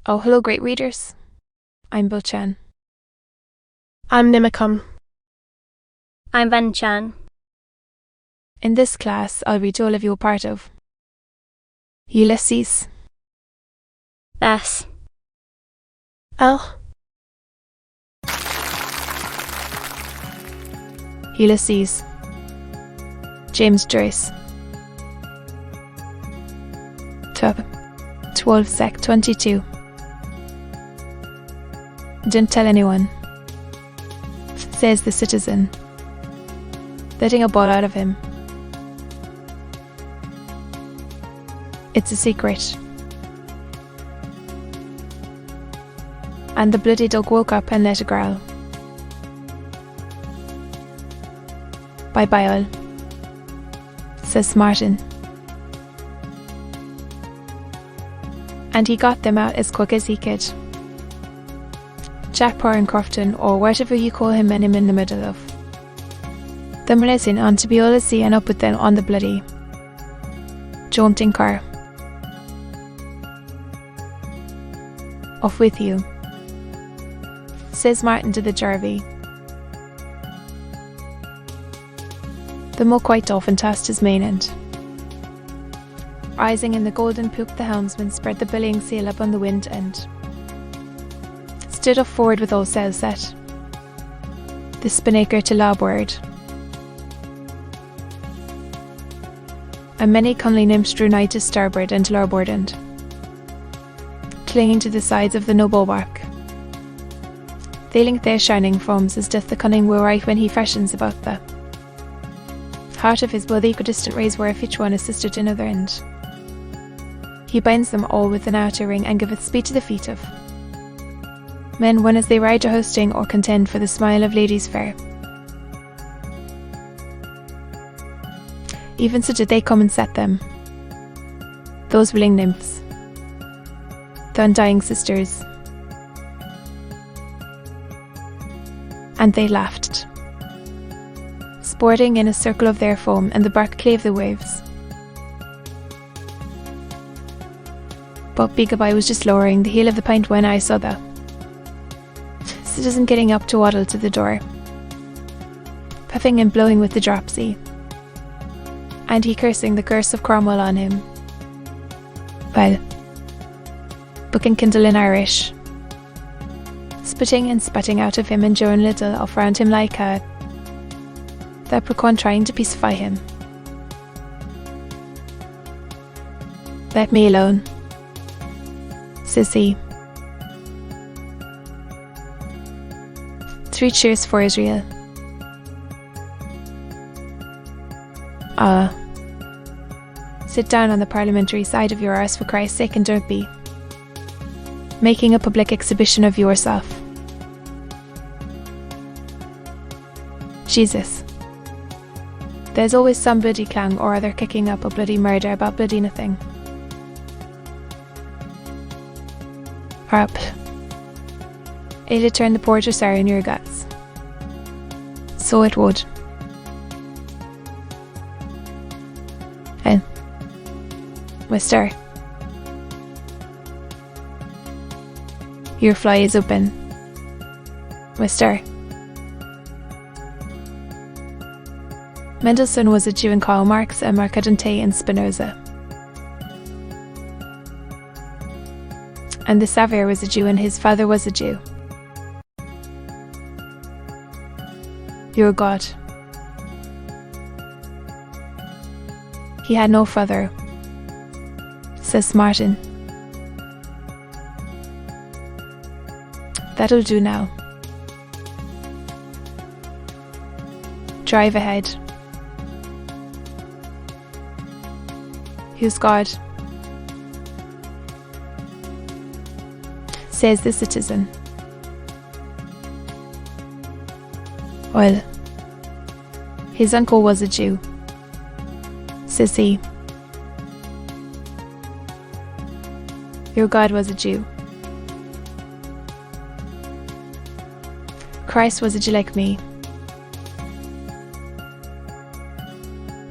Oh, hello, great readers. I'm Bill Chan. I'm Nimacum. I'm Van Chan. In this class, I'll read to all of you a part of Ulysses. S. L. Ulysses. James Joyce. 12 sec 22. Didn't tell anyone, says the citizen, letting a ball out of him. It's a secret. And the bloody dog woke up and let a growl. Bye-bye all, says Martin. And he got them out as quick as he could. Jack Poor and Crofton, or whatever you call him, and him in the middle of them listen on to be all to see and up with them on the bloody jaunting car. Off with you, says Martin to the Jarvey. The mo quite often tossed his main end. Rising in the golden poop, the helmsman spread the bellying sail up on the wind and stood off forward with all sails set, the spinnaker to larboard. And many comely nymphs drew nigh to starboard and to larboard end, clinging to the sides of the noble bark. They link their shining foams as doth the cunning wheelwright when he fashions about the heart of his bow the equidistant rays whereof each one assisted another end. He binds them all with an outer ring and giveth speed to the feet of men when as they ride to hosting or contend for the smile of ladies fair. Even so did they come and set them, those willing nymphs, the undying sisters, and they laughed, sporting in a circle of their foam, and the bark clave the waves. But Beagle was just lowering the heel of the pint when I saw the citizen getting up to waddle to the door, puffing and blowing with the dropsy, and he cursing the curse of Cromwell on him. Well, book and kindle in Irish, spitting and sputting out of him and Joe and Little off round him like a leprechaun trying to pacify him. Let me alone, says he. 3 cheers for Israel. Sit down on the parliamentary side of your arse for Christ's sake and don't be making a public exhibition of yourself. Jesus. There's always some bloody clang or other kicking up a bloody murder about bloody nothing. Harp. It'll turn the porter sour in your guts. So it would. And Mister, your fly is open. Mister. Mendelssohn was a Jew and Karl Marx and Mercadante and Spinoza. And the Saviour was a Jew and his father was a Jew. Your God. He had no father, says Martin. That'll do now. Drive ahead. Who's God? Says the citizen. Well, his uncle was a Jew, says he. Your God was a Jew. Christ was a Jew like me.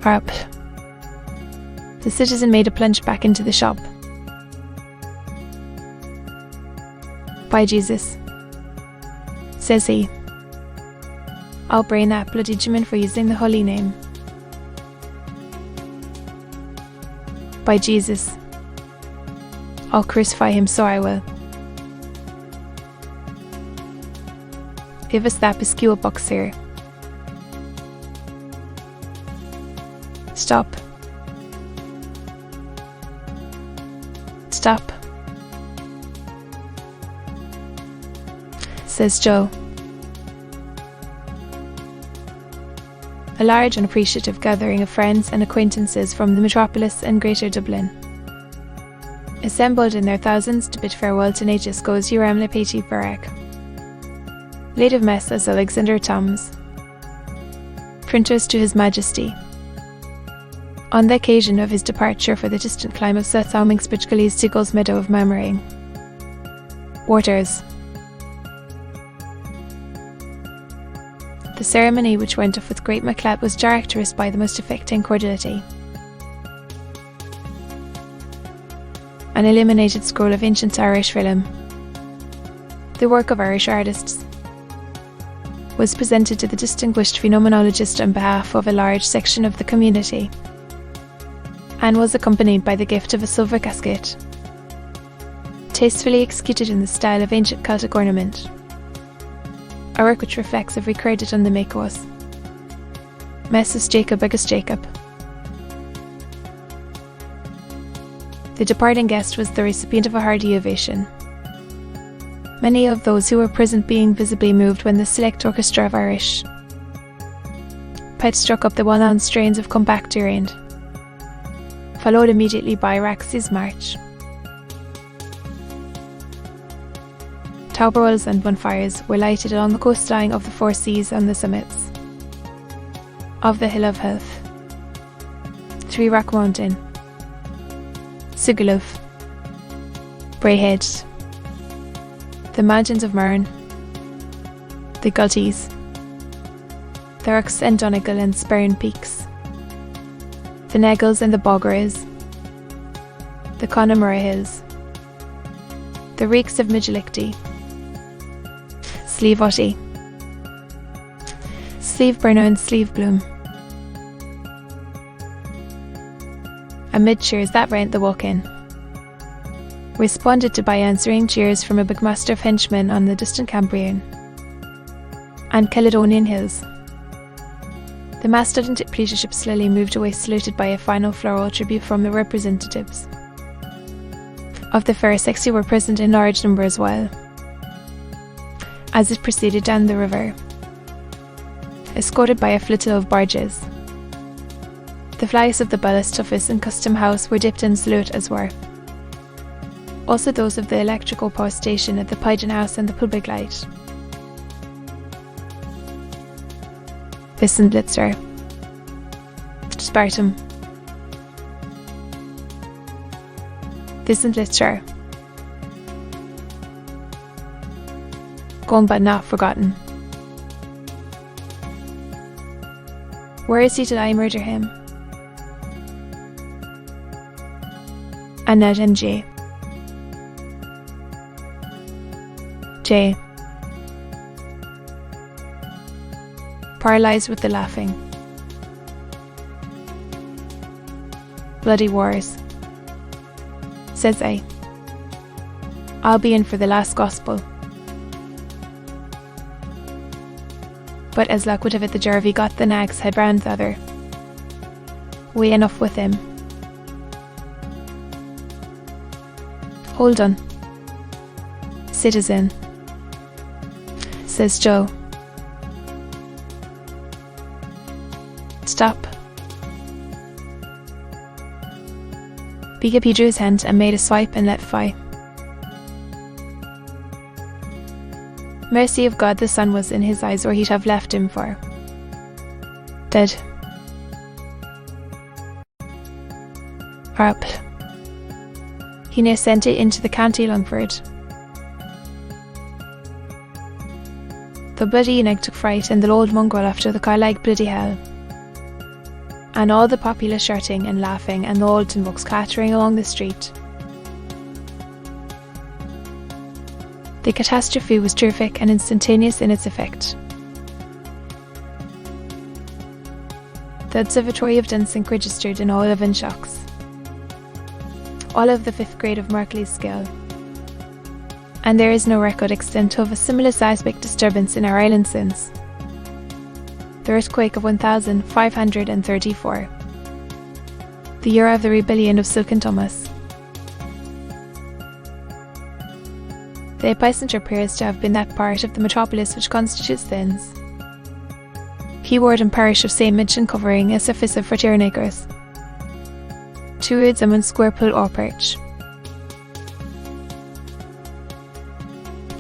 Harp. The citizen made a plunge back into the shop. By Jesus, says he. I'll brain that bloody Jimin for using the holy name. By Jesus, I'll crucify him, so I will. Give us that biscuit box here. Stop. Stop, says Joe. A large and appreciative gathering of friends and acquaintances from the metropolis and Greater Dublin, assembled in their thousands to bid farewell to Natus goes Uram le Petit Barak. Late of Mess as Alexander Thoms, printers to His Majesty, on the occasion of his departure for the distant clime of South Almingspitchgully's Siggles Meadow of Mammering. Waters. The ceremony, which went off with great maclap, was characterised by the most affecting cordiality. An illuminated scroll of ancient Irish film, the work of Irish artists, was presented to the distinguished phenomenologist on behalf of a large section of the community, and was accompanied by the gift of a silver casket, tastefully executed in the style of ancient Celtic ornament, a work which reflects every credit on the makeos. Mrs. Jacob agus Jacob. The departing guest was the recipient of a hearty ovation, many of those who were present being visibly moved when the select orchestra of Irish pipes struck up the well-known strains of Come Back Dear End, followed immediately by Rax's March. Tauberwells and bonfires were lighted along the coastline of the four seas and the summits of the Hill of Health, Three Rock Mountain, Sugarloaf, Brayhead, the Mountains of Murn, the Gulties, the Rucks and Donegal and Sperrin Peaks, the Neggles and the Boggers, the Connemara Hills, the Reeks of Migelicty, Slieve Otty, Slieve Burno and Slieve Bloom. Amid cheers that rent the walk-in, responded to by answering cheers from a big master of henchmen on the distant Cambrian and Caledonian hills. The mastodon pleasureship slowly moved away, saluted by a final floral tribute from the representatives of the fair sex who were present in large number as well, as it proceeded down the river, escorted by a flotilla of barges. The flags of the ballast office and custom house were dipped in salute, as were also those of the electrical power station at the Pigeon House and the public light. Listen, Blitzer. Spartum. Listen, Blitzer. Gone but not forgotten. Where is he till I murder him? Annette and J. J. Paralysed with the laughing. Bloody wars, says A. I'll be in for the last gospel. But as luck would have it, the Jervy got the nag's head round the other. We enough with him. Hold on, citizen, says Joe. Stop. Biggie drew his hand and made a swipe and let fly. Mercy of God, the sun was in his eyes, or he'd have left him for dead. Up. He now sent it into the county Longford. The bloody eunuch took fright, and the old mongrel after the car like bloody hell. And all the populace shouting and laughing, and the old tin books clattering along the street. The catastrophe was terrific and instantaneous in its effect. The Observatory of Dunsink registered in all 11 shocks, all of the 5th grade of Mercalli's scale, and there is no record extent of a similar seismic disturbance in our island since the earthquake of 1534, the year of the rebellion of Silken Thomas. The epicenter appears to have been that part of the metropolis which constitutes Thins. Keyword and parish of St. Midge covering a surface of 41 acres. 2 roods and 1 square pool or perch.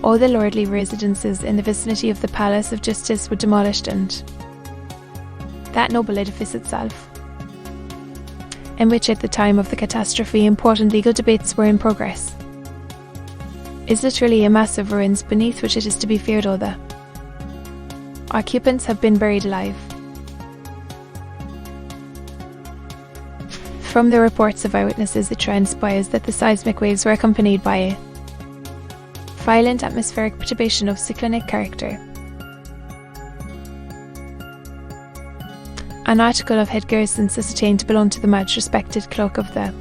All the lordly residences in the vicinity of the Palace of Justice were demolished, and that noble edifice itself, in which at the time of the catastrophe important legal debates were in progress, is literally a mass of ruins beneath which it is to be feared all the occupants have been buried alive. From the reports of eyewitnesses, it transpires that the seismic waves were accompanied by a violent atmospheric perturbation of cyclonic character. An article of head garrisons ascertained to belong to the much respected cloak of the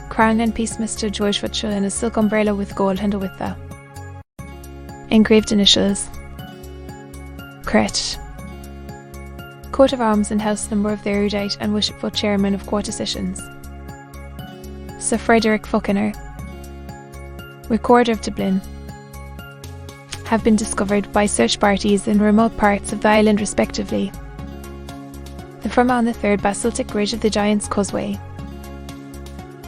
Crown and Peace Mr. George Futchell in a silk umbrella with gold handle with the engraved initials Cret, coat of arms and house number of the erudite and worshipful chairman of Quarter Sessions, Sir Frederick Falconer, Recorder of Dublin, have been discovered by search parties in remote parts of the island respectively. The former on the 3rd basaltic ridge of the Giant's Causeway,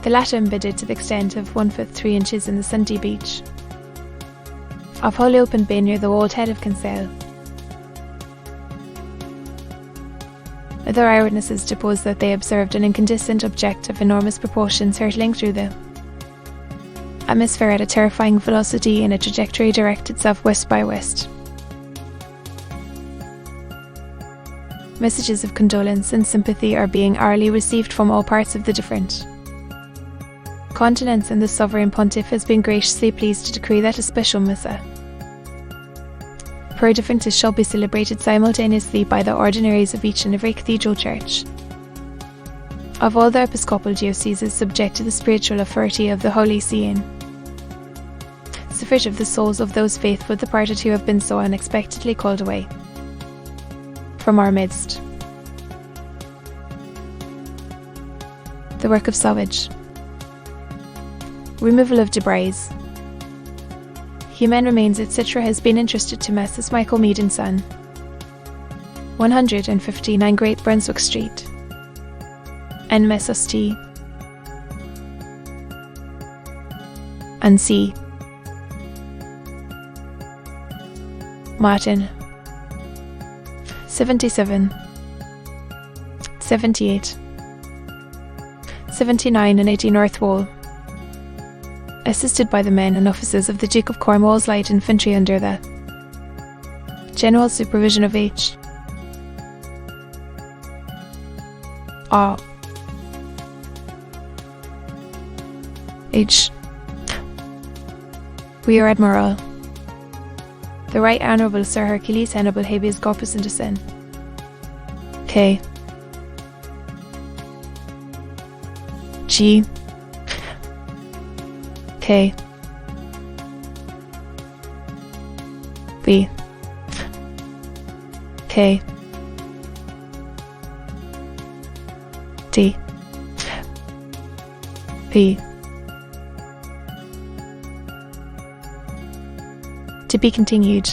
the latter embedded to the extent of 1 foot 3 inches in the sandy beach of Holy Open Bay near the old head of Kinsale. Other eyewitnesses depose that they observed an incandescent object of enormous proportions hurtling through the atmosphere at a terrifying velocity in a trajectory directed southwest by west. Messages of condolence and sympathy are being hourly received from all parts of the different continents, and the Sovereign Pontiff has been graciously pleased to decree that a special Missa per differences shall be celebrated simultaneously by the ordinaries of each and every cathedral church of all the episcopal dioceses subject to the spiritual authority of the Holy See, in suffrage of the souls of those faithful departed who have been so unexpectedly called away from our midst. The work of salvage. Removal of debris. Human remains etc. has been entrusted to Messrs. Michael Mead and Son, 159 Great Brunswick Street, and Messrs. T. and C. Martin, 77, 78, 79 and 80 North Wall, assisted by the men and officers of the Duke of Cornwall's Light Infantry under the general supervision of H. R. H. Rear Admiral, the Right Honourable Sir Hercules Hannibal Habeas Corpus Anderson, K. G. K. B. K. D. P. To be continued.